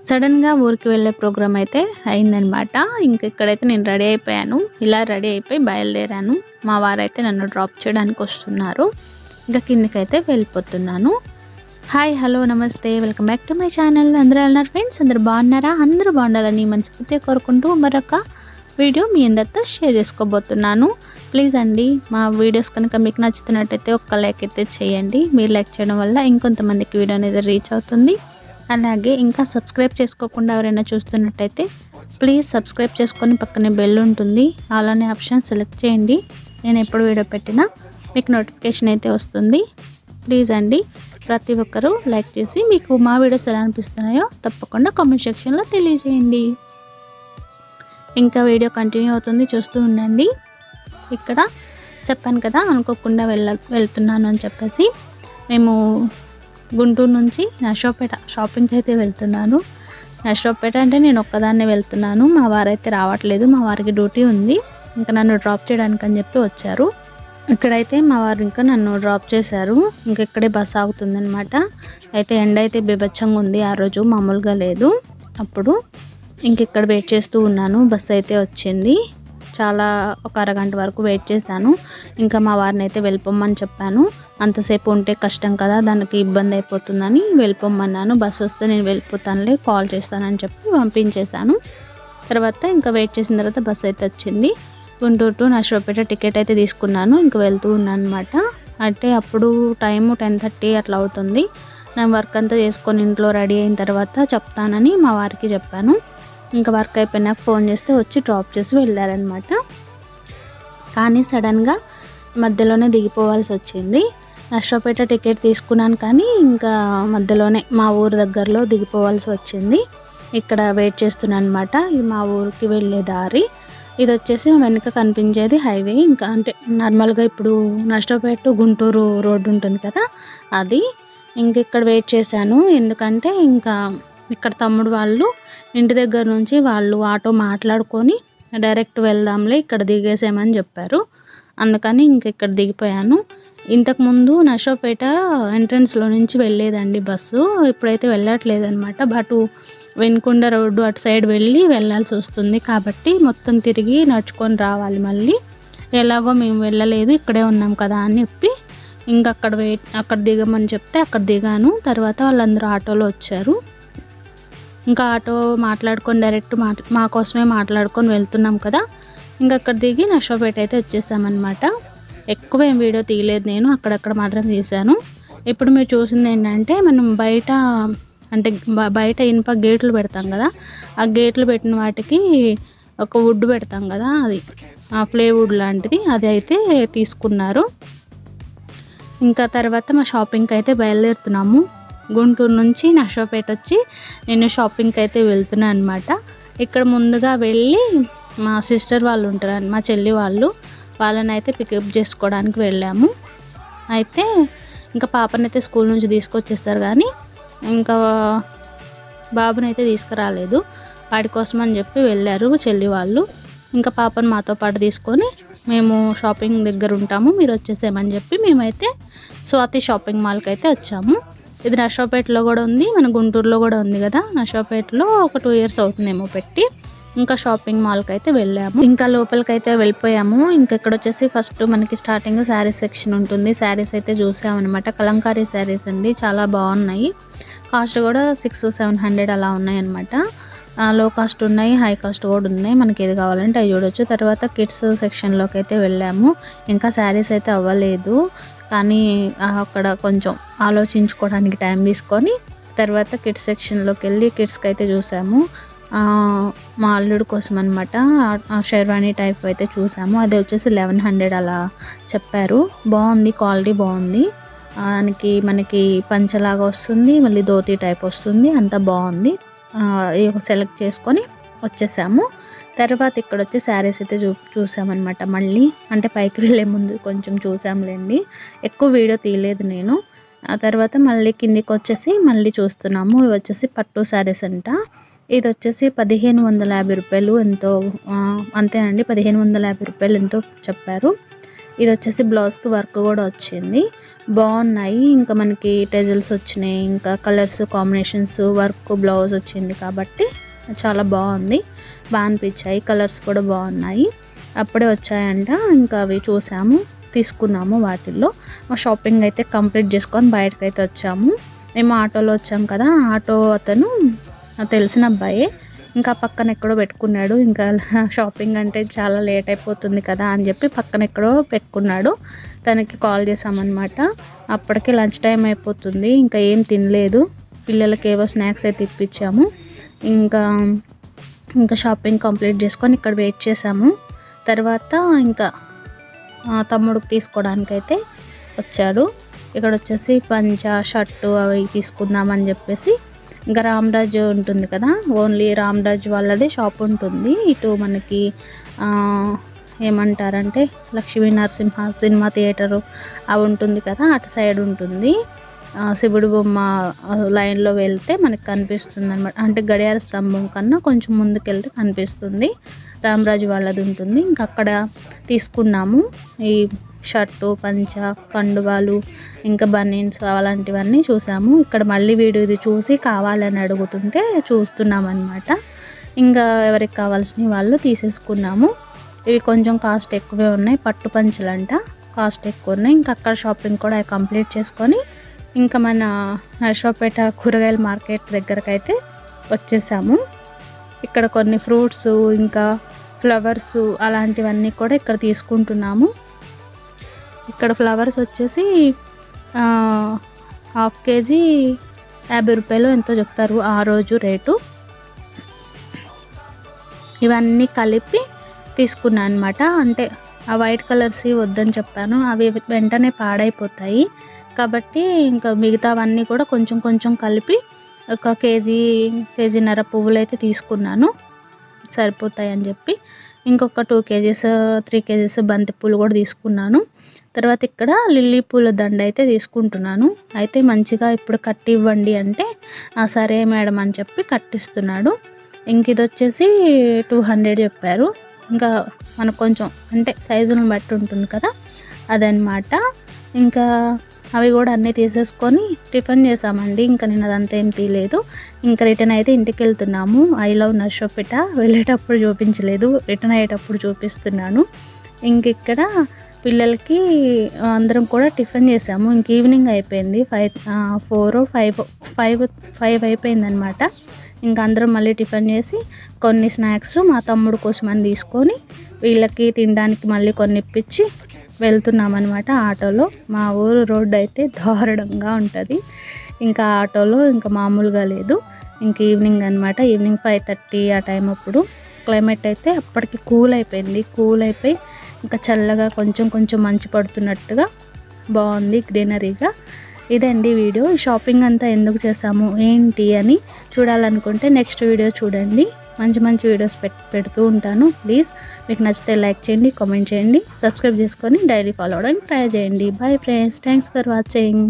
సడన్‌గా ఊరికి వెళ్ళే ప్రోగ్రామ్ అయితే అయిందనమాట. ఇంక ఇక్కడైతే నేను రెడీ అయిపోయాను. ఇలా రెడీ అయిపోయి బయలుదేరాను. మా వారైతే నన్ను డ్రాప్ చేయడానికి వస్తున్నారు. ఇంక కిందకైతే వెళ్ళిపోతున్నాను. హాయ్, హలో, నమస్తే, welcome back to my channel. అందరూ ఎలా ఉన్నారు ఫ్రెండ్స్? అందరూ బాగున్నారా? అందరూ బాగుండాలని మనస్ఫూర్తిగా కోరుకుంటూ మరొక వీడియో మీ అందరితో షేర్ చేసుకోబోతున్నాను. ప్లీజ్ అండి, మా వీడియోస్ కనుక మీకు నచ్చుతున్నట్టయితే ఒక్క లైక్ అయితే చేయండి. మీరు లైక్ చేయడం వల్ల ఇంకొంతమందికి వీడియో అనేది రీచ్ అవుతుంది. అలాగే ఇంకా సబ్స్క్రైబ్ చేసుకోకుండా ఎవరైనా చూస్తున్నట్టయితే ప్లీజ్ సబ్స్క్రైబ్ చేసుకొని పక్కనే బెల్ ఉంటుంది, అలానే ఆప్షన్ సెలెక్ట్ చేయండి. నేను ఎప్పుడు వీడియో పెట్టినా మీకు నోటిఫికేషన్ అయితే వస్తుంది. ప్లీజ్ అండి, ప్రతి ఒక్కరూ లైక్ చేసి మీకు మా వీడియోస్ ఎలా అనిపిస్తున్నాయో తప్పకుండా కామెంట్ సెక్షన్లో తెలియజేయండి. ఇంకా వీడియో కంటిన్యూ అవుతుంది, చూస్తూ ఉండండి. ఇక్కడ చెప్పాను కదా అనుకోకుండా వెళ్తున్నాను అని చెప్పేసి మేము గుంటూరు నుంచి నర్సరావుపేట షాపింగ్కి అయితే వెళ్తున్నాను. నర్సరావుపేట అంటే నేను ఒక్కదాన్నే వెళ్తున్నాను, మా వారైతే రావట్లేదు. మా వారికి డ్యూటీ ఉంది, ఇంకా నన్ను డ్రాప్ చేయడానికి అని చెప్పి వచ్చారు. ఇక్కడైతే మా వారు ఇంకా నన్ను డ్రాప్ చేశారు. ఇంకా ఇక్కడే బస్ ఆగుతుందనమాట. అయితే ఎండ అయితే బీభత్సంగా ఉంది, ఆ రోజు మామూలుగా లేదు. అప్పుడు ఇంక ఇక్కడ వెయిట్ చేస్తూ ఉన్నాను. బస్ అయితే వచ్చింది. చాలా ఒక అరగంట వరకు వెయిట్ చేశాను. ఇంకా మా వారిని అయితే వెళ్ళిపోమని చెప్పాను. అంతసేపు ఉంటే కష్టం కదా, దానికి ఇబ్బంది అయిపోతుందని వెళ్ళిపోమన్నాను. బస్సు వస్తే నేను వెళ్ళిపోతానులే, కాల్ చేస్తానని చెప్పి పంపించేశాను. తర్వాత ఇంకా వెయిట్ చేసిన తర్వాత బస్సు అయితే వచ్చింది. గుంటూరు టు నర్సరావుపేట టికెట్ అయితే తీసుకున్నాను. ఇంకా వెళ్తూ ఉన్నాను అనమాట. అంటే అప్పుడు టైము 10:30 అట్లా అవుతుంది. నేను వర్క్ అంతా చేసుకొని ఇంట్లో రెడీ అయిన తర్వాత చెప్తానని మా వారికి చెప్పాను. ఇంకా వర్క్ అయిపోయినాక ఫోన్ చేస్తే వచ్చి డ్రాప్ చేసి వెళ్ళారనమాట. కానీ సడన్గా మధ్యలోనే దిగిపోవాల్సి వచ్చింది. నర్సరావుపేట టికెట్ తీసుకున్నాను కానీ ఇంకా మధ్యలోనే మా ఊరు దగ్గరలో దిగిపోవాల్సి వచ్చింది. ఇక్కడ వెయిట్ చేస్తున్నాను అనమాట. ఇది మా ఊరికి వెళ్ళే దారి. ఇది వచ్చేసి వెనుక కనిపించేది హైవే. ఇంకా అంటే నార్మల్గా ఇప్పుడు నర్సరావుపేట గుంటూరు రోడ్డు ఉంటుంది కదా, అది. ఇంక ఇక్కడ వెయిట్ చేశాను, ఎందుకంటే ఇంకా ఇక్కడ తమ్ముడు వాళ్ళు ఇంటి దగ్గర నుంచి వాళ్ళు ఆటో మాట్లాడుకొని డైరెక్ట్ వెళ్దాంలే, ఇక్కడ దిగేసామని చెప్పారు. అందుకని ఇంక ఇక్కడ దిగిపోయాను. ఇంతకుముందు నర్సరావుపేట ఎంట్రన్స్లో నుంచి వెళ్ళేదండి బస్సు, ఇప్పుడైతే వెళ్ళట్లేదు అనమాట. బట్ వెనుకొండ రోడ్డు అటు సైడ్ వెళ్ళాల్సి వస్తుంది కాబట్టి మొత్తం తిరిగి నడుచుకొని రావాలి మళ్ళీ. ఎలాగో మేము వెళ్ళలేదు, ఇక్కడే ఉన్నాం కదా అని చెప్పి ఇంకా అక్కడ దిగమని చెప్తే అక్కడ దిగాను. తర్వాత వాళ్ళందరూ ఆటోలో వచ్చారు. ఇంకా ఆటో మాట్లాడుకొని డైరెక్ట్ మా కోసమే మాట్లాడుకొని వెళ్తున్నాం కదా. ఇంకా అక్కడ దిగి నర్సరావుపేట అయితే వచ్చేసామన్నమాట. ఎక్కువ ఏం వీడియో తీయలేదు నేను, అక్కడక్కడ మాత్రం తీశాను. ఇప్పుడు మీరు చూసింది ఏంటంటే, మనం బయట ఇనుప గేట్లు పెడతాం కదా, ఆ గేట్లు పెట్టిన వాటికి ఒక వుడ్ పెడతాం కదా, అది ప్లేవుడ్ లాంటిది, అది అయితే తీసుకున్నారు. ఇంకా తర్వాత మా షాపింగ్కి అయితే బయలుదేరుతున్నాము. గుంటూరు నుంచి నర్సరావుపేట వచ్చి నేను షాపింగ్కి అయితే వెళ్తున్నాను అనమాట. ఇక్కడ ముందుగా వెళ్ళి మా సిస్టర్ వాళ్ళు ఉంటారు, మా చెల్లి వాళ్ళని అయితే పికప్ చేసుకోవడానికి వెళ్ళాము. అయితే ఇంకా పాపనైతే స్కూల్ నుంచి తీసుకొచ్చేస్తారు కానీ ఇంకా బాబునైతే తీసుకురాలేదు. వాడి కోసం అని చెప్పి వెళ్ళారు చెల్లి వాళ్ళు. ఇంకా పాపను మాతో పాటు తీసుకొని మేము షాపింగ్ దగ్గర ఉంటాము, మీరు వచ్చేసేమని చెప్పి మేమైతే స్వాతి షాపింగ్ మాల్కి అయితే వచ్చాము. ఇది నర్సరావుపేటలో కూడా ఉంది, మన గుంటూరులో కూడా ఉంది కదా. నర్సరావుపేటలో ఒక 2 years అవుతుందేమో పెట్టి. ఇంకా షాపింగ్ మాల్కి అయితే వెళ్ళాము. ఇంకా లోపలికి అయితే వెళ్ళిపోయాము. ఇంకా ఇక్కడ వచ్చేసి ఫస్ట్ మనకి స్టార్టింగ్ శారీస్ సెక్షన్ ఉంటుంది. శారీస్ అయితే చూసామన్నమాట. కలంకారీ శారీస్ అండి, చాలా బాగున్నాయి. కాస్ట్ కూడా 600-700 అలా ఉన్నాయి అన్నమాట. లో కాస్ట్ ఉన్నాయి, హై కాస్ట్ కూడా ఉన్నాయి. మనకి ఏది కావాలంటే అవి చూడొచ్చు. తర్వాత కిడ్స్ సెక్షన్లోకి అయితే వెళ్ళాము. ఇంకా శారీస్ అయితే అవ్వలేదు కానీ అక్కడ కొంచెం ఆలోచించుకోవడానికి టైం తీసుకొని తర్వాత కిడ్స్ సెక్షన్లోకి వెళ్ళి కిడ్స్కి అయితే చూసాము. మా అల్లుడు కోసం అనమాట షెర్వానీ టైప్ అయితే చూసాము. అది వచ్చేసి 1100 అలా చెప్పారు. బాగుంది, క్వాలిటీ బాగుంది. మనకి పంచలాగా వస్తుంది, మళ్ళీ ధోతి టైప్ వస్తుంది, అంతా బాగుంది. సెలెక్ట్ చేసుకొని వచ్చేసాము. తర్వాత ఇక్కడ వచ్చి శారీస్ అయితే చూసామన్నమాట. మళ్ళీ అంటే పైకి వెళ్ళే ముందు కొంచెం చూసాంలేండి, ఎక్కువ వీడియో తీయలేదు నేను. ఆ తర్వాత మళ్ళీ కిందికి వచ్చేసి మళ్ళీ చూస్తున్నాము. ఇవి వచ్చేసి పట్టు శారీస్ అంట. ఇది వచ్చేసి 1550 రూపాయలు ఎంతో, అంతేనండి, 1550 రూపాయలు ఎంతో చెప్పారు. ఇది వచ్చేసి బ్లౌజ్కి వర్క్ కూడా వచ్చింది, బాగున్నాయి. ఇంకా మనకి టెజల్స్ వచ్చినాయి, ఇంకా కలర్స్ కాంబినేషన్స్ వర్క్ బ్లౌజ్ వచ్చింది కాబట్టి చాలా బాగుంది, బాగా అనిపించాయి. కలర్స్ కూడా బాగున్నాయి, అప్పుడే వచ్చాయంట. ఇంకా అవి చూసాము, తీసుకున్నాము. వాటిల్లో మా షాపింగ్ అయితే కంప్లీట్ చేసుకొని బయటకు అయితే వచ్చాము. మేము ఆటోలో వచ్చాం కదా, ఆటో అతను తెలిసిన అబ్బాయే, ఇంకా పక్కన ఎక్కడో పెట్టుకున్నాడు. ఇంకా షాపింగ్ అంటే చాలా లేట్ అయిపోతుంది కదా అని చెప్పి పక్కన ఎక్కడో పెట్టుకున్నాడు. తనకి కాల్ చేసామన్నమాట. అప్పటికే లంచ్ టైం అయిపోతుంది, ఇంకా ఏం తినలేదు. పిల్లలకి ఏవో స్నాక్స్ అయితే ఇప్పించాము. ఇంకా షాపింగ్ కంప్లీట్ చేసుకొని ఇక్కడ వెయిట్ చేసాము. తర్వాత ఇంకా తమ్ముడికి తీసుకోవడానికైతే వచ్చాడు. ఇక్కడ వచ్చేసి పంచా షర్టు అవి తీసుకుందామని చెప్పేసి, ఇంకా రామ్రాజ్ ఉంటుంది కదా, ఓన్లీ రామ్రాజ్ వాళ్ళదే షాప్ ఉంటుంది. ఇటు మనకి ఏమంటారంటే లక్ష్మీ నరసింహ సినిమా థియేటరు అవి ఉంటుంది కదా, అటు సైడ్ ఉంటుంది. శివుడు బొమ్మ లైన్లో వెళ్తే మనకి కనిపిస్తుంది అనమాట. అంటే గడియార స్తంభం కన్నా కొంచెం ముందుకెళ్తే కనిపిస్తుంది, రామరాజు వాళ్ళది ఉంటుంది. ఇంకా అక్కడ తీసుకున్నాము ఈ షర్టు, పంచ, కండువాలు, ఇంకా బనీన్స్ అలాంటివన్నీ చూసాము. ఇక్కడ మళ్ళీ వీడియోది చూసి కావాలని అడుగుతుంటే చూస్తున్నాం అనమాట. ఇంకా ఎవరికి కావాల్సినవి వాళ్ళు తీసేసుకున్నాము. ఇవి కొంచెం కాస్ట్ ఎక్కువే ఉన్నాయి, పట్టు పంచలంట, కాస్ట్ ఎక్కువ ఉన్నాయి. ఇంకా అక్కడ షాపింగ్ కూడా కంప్లీట్ చేసుకొని ఇంకా మన నర్సరావుపేట కూరగాయల మార్కెట్ దగ్గరకు అయితే వచ్చేసాము. ఇక్కడ కొన్ని ఫ్రూట్స్ ఇంకా ఫ్లవర్స్ అలాంటివన్నీ కూడా ఇక్కడ తీసుకుంటున్నాము. ఇక్కడ ఫ్లవర్స్ వచ్చేసి 1/2 కేజీ 50 రూపాయలు ఎంతో చెప్పారు ఆ రోజు రేటు. ఇవన్నీ కలిపి తీసుకున్నాను అనమాట. అంటే ఆ వైట్ కలర్స్ వద్దని చెప్పాను, అవి వెంటనే పాడైపోతాయి కాబట్టి ఇంకా మిగతావన్నీ కూడా కొంచెం కొంచెం కలిపి 1 కేజీన్నర పువ్వులు అయితే తీసుకున్నాను, సరిపోతాయి అని చెప్పి. ఇంకొక 2 కేజీస్ 3 కేజీస్ బంతి పూలు కూడా తీసుకున్నాను. తర్వాత ఇక్కడ లిల్లీ పూల దండ అయితే తీసుకుంటున్నాను. అయితే మంచిగా ఇప్పుడు కట్టి ఇవ్వండి అంటే సరే మేడం అని చెప్పి కట్టిస్తున్నాడు. ఇంక ఇది వచ్చేసి 200 చెప్పారు. ఇంకా మనకు కొంచెం అంటే సైజును బట్టి ఉంటుంది కదా, అదనమాట. ఇంకా అవి కూడా అన్నీ తీసేసుకొని టిఫిన్ చేసామండి. ఇంకా నేను అదంతా ఏం తీయలేదు. ఇంకా రిటర్న్ అయితే ఇంటికి వెళ్తున్నాము. I love Narasaraopet. వెళ్ళేటప్పుడు చూపించలేదు, రిటర్న్ అయ్యేటప్పుడు చూపిస్తున్నాను. ఇంక ఇక్కడ పిల్లలకి అందరం కూడా టిఫిన్ చేసాము. ఇంక ఈవినింగ్ అయిపోయింది, 5 అయిపోయింది అనమాట. ఇంకా అందరం మళ్ళీ టిఫిన్ చేసి కొన్ని స్నాక్స్ మా తమ్ముడు కోసం అని తీసుకొని వీళ్ళకి తినడానికి మళ్ళీ కొన్ని ఇప్పించి వెళ్తున్నామన్నమాట ఆటోలో. మా ఊరు రోడ్డు అయితే దారుణంగా ఉంటుంది, ఇంకా ఆటోలో ఇంకా మామూలుగా లేదు. ఇంక ఈవినింగ్ అనమాట, ఈవినింగ్ 5:30 ఆ టైం అప్పుడు. క్లైమేట్ అయితే అప్పటికి కూల్ అయిపోయి ఇంకా చల్లగా కొంచెం కొంచెం మంచు పడుతున్నట్టుగా బాగుంది, గ్రీనరీగా. ఇదండి వీడియో. షాపింగ్ అంతా ఎందుకు చేసాము ఏంటి అని చూడాలనుకుంటే నెక్స్ట్ వీడియో చూడండి. మంచి మంచి వీడియోస్ పెడుతూ ఉంటాను. ప్లీజ్ మీకు నచ్చితే లైక్ చేయండి, కామెంట్ చేయండి, సబ్స్క్రైబ్ చేసుకొని డైలీ ఫాలో అవ్వడానికి ట్రై చేయండి. Bye friends, thanks for watching.